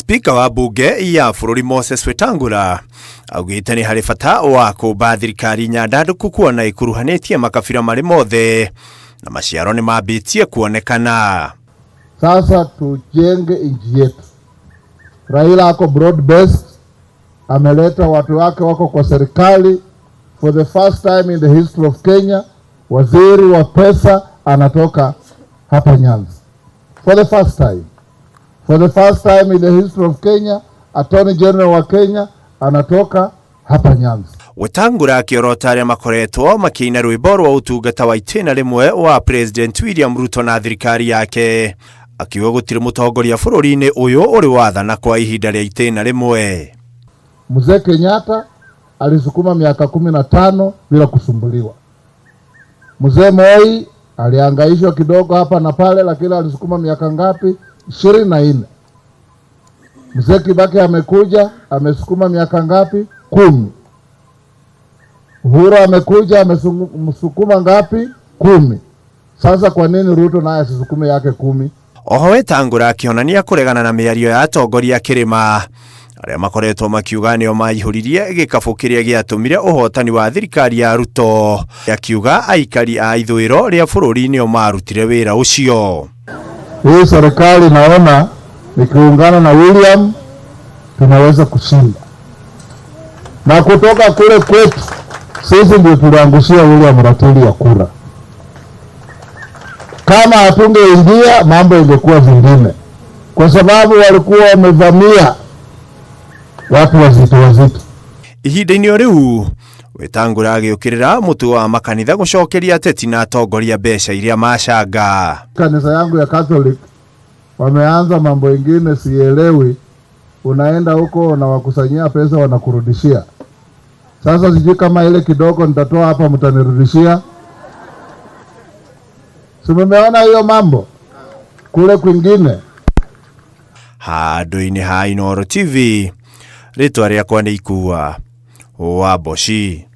Spika wa bunge ya bũrũri Moses Wetangula augĩte nĩ harĩ bata wa kũmba thirikari nyandanduku kuona ikuruhanĩtie makabira marĩ mothe na maciaro nĩ mambĩtie kuonekana. Sasa tujenge nchi yetu. Raila ako broad based, ameleta watu wake wako kwa serikali. For the first time in the history of Kenya, waziri wa pesa anatoka hapa Nyanza. For the first time. For the first time in the history of Kenya, Attorney General wa Kenya anatoka hapa Nyanza. Wetangula akiorota arĩa makoretwo makĩina rwĩmbo rwa ũtungata wa itĩna rĩmwe wa President William Ruto na thirikari yake, akiuga gũtirĩ mũtongoria bũrũri-inĩ ũyũ ũrĩ wathana kwa ihinda rĩa itĩna rĩmwe. Mzee Kenyatta alisukuma miaka 15 bila kusumbuliwa. Mzee Moi alihangaishwa kidogo hapa na pale, lakini alisukuma miaka ngapi? 24. Mzee Kibaki amekuja amesukuma miaka ngapi? 10. Uhuru amekuja amesukuma ngapi? 10. Sasa kwa nini Ruto naye asisukume yake 10? Oho Wetangula akĩonania kũregana na mĩario ya atongoria kĩrĩma arĩa makoretwo makiuga nĩo maihũririe gĩkabũ kĩrĩa gĩatũmire ũhotani wa thirikari ya Ruto, akiuga aikari a ithũĩro rĩa bũrũri nĩo marutire wĩra ũcio. Hii serikali naona nikiungana na William tunaweza kushinda. Na kutoka kule kwetu sisi ndio tuliangushia William ratili ya kura. Kama hatungeingia mambo ingekuwa vingine, kwa sababu walikuwa wamevamia watu wazito. Ihinda-inĩ rĩu Wetangula agĩũkĩrĩra mũtu wa makanitha gũcokeria ateti na atongoria mbeca iria macanga. Kanisa yangu ya Catholic wameanza mambo ingine sielewi, unaenda huko na wakusanyia pesa wanakurudishia. Sasa sijui kama ile kidogo nitatoa hapa mtanirudishia. Simeona hiyo mambo kule kwingine. Handũ-inĩ ha Inooro TV, rĩtwa rĩakwa nĩ Ikua wa Boshi.